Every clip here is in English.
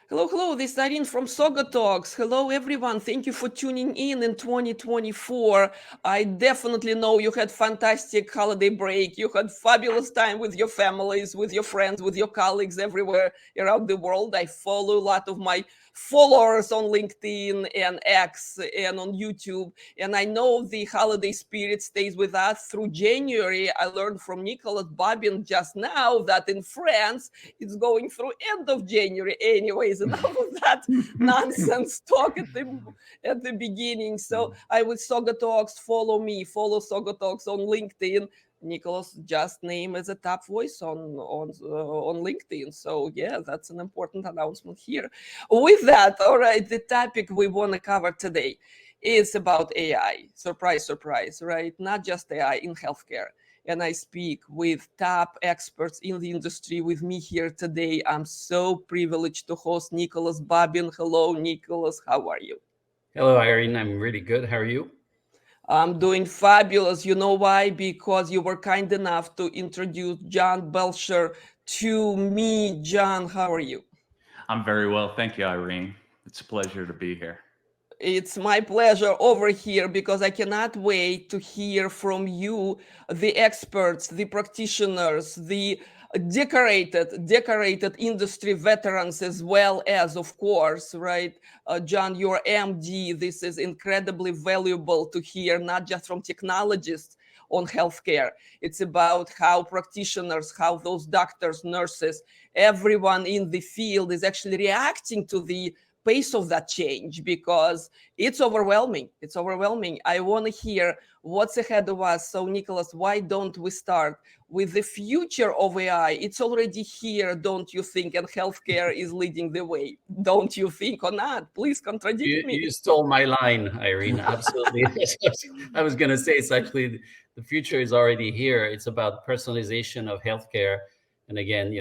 Hello, hello. This is Irene from SaugaTalks. Hello, everyone. Thank you for tuning in 2024. I definitely know you had fantastic holiday break. You had fabulous time with your families, with your friends, with your colleagues everywhere around the world. I follow a lot of my followers on LinkedIn and X and on YouTube. And I know the holiday spirit stays with us through January. I learned from Nicholas Babin just now that in France, it's going through end of January anyways. Enough of that nonsense talk at the beginning. So I would SaugaTalks, follow me, follow SaugaTalks on LinkedIn. Nicholas just named as a top voice on LinkedIn. So yeah, that's an important announcement here. With that, all right, the topic we want to cover today is about AI. Surprise, surprise, right? Not just AI in healthcare. And I speak with top experts in the industry with me here today. I'm so privileged to host Nicholas Babin. Hello, Nicholas. How are you? Hello, Irene. I'm really good. How are you? I'm doing fabulous. You know why? Because you were kind enough to introduce John Belcher to me. John, how are you? I'm very well. Thank you, Irene. It's a pleasure to be here. It's my pleasure over here because I cannot wait to hear from you, the experts, the practitioners, the decorated industry veterans, as well as, of course, right, John, your MD. This is incredibly valuable to hear, not just from technologists on healthcare. It's about how practitioners, how those doctors, nurses, everyone in the field is actually reacting to the pace of that change, because it's overwhelming. It's overwhelming. I want to hear what's ahead of us. So, Nicholas, why don't we start with the future of AI? It's already here, don't you think? And healthcare is leading the way, don't you think, or not? Please contradict me. You stole my line, Irene. Absolutely. I was going to say it's actually the future is already here. It's about personalization of healthcare. And again,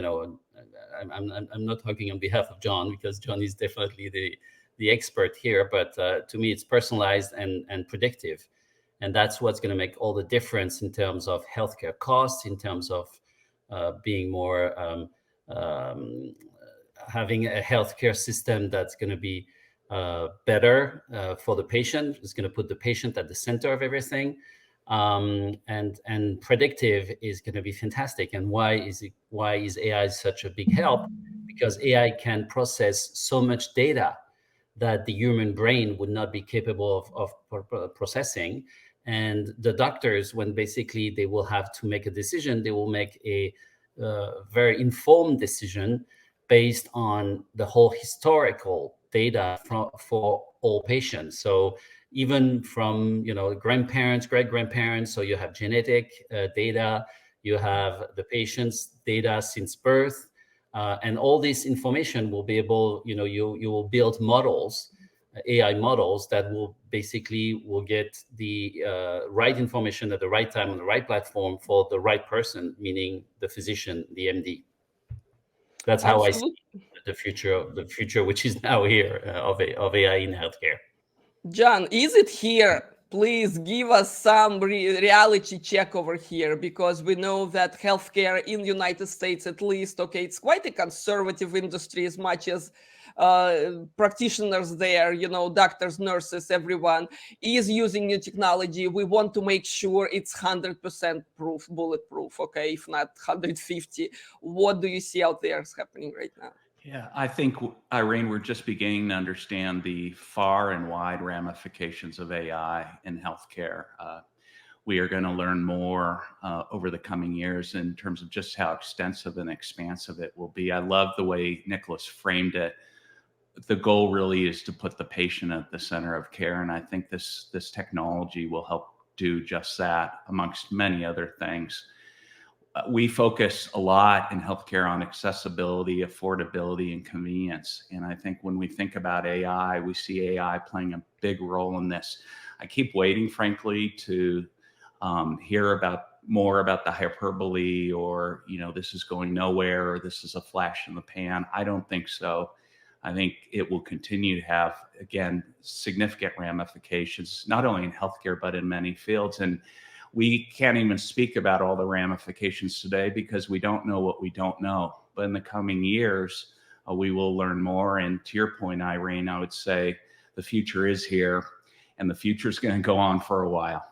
I'm not talking on behalf of John, because John is definitely the expert here. But to me, it's personalized and predictive. And that's what's going to make all the difference in terms of healthcare costs, in terms of being more having a healthcare system that's going to be better for the patient. It's going to put the patient at the center of everything. And predictive is going to be fantastic. And why is AI such a big help? Because AI can process so much data that the human brain would not be capable of processing. And the doctors, when basically they will have to make a decision, they will make a very informed decision based on the whole historical data for all patients. So even from grandparents, great grandparents, so you have genetic data, you have the patient's data since birth, and all this information will be able, you will build models, AI models that will get the right information at the right time on the right platform for the right person, meaning the physician, the MD. That's how I see Absolutely. the future, which is now here, of AI in healthcare. John, is it here? Please give us some reality check over here, because we know that healthcare in the United States, at least, okay, it's quite a conservative industry, as much as practitioners there, doctors, nurses, everyone is using new technology. We want to make sure it's 100% proof, bulletproof, okay, if not 150. What do you see out there is happening right now? Yeah, I think, Irene, we're just beginning to understand the far and wide ramifications of AI in healthcare. We are going to learn more over the coming years in terms of just how extensive and expansive it will be. I love the way Nicholas framed it. The goal really is to put the patient at the center of care, and I think this technology will help do just that, amongst many other things. We focus a lot in healthcare on accessibility, affordability, and convenience. And I think when we think about AI, we see AI playing a big role in this. I keep waiting, frankly, to hear more about the hyperbole, or, this is going nowhere, or this is a flash in the pan. I don't think so. I think it will continue to have, again, significant ramifications, not only in healthcare, but in many fields. And we can't even speak about all the ramifications today because we don't know what we don't know. But in the coming years, we will learn more. And to your point, Irene, I would say the future is here, and the future is going to go on for a while.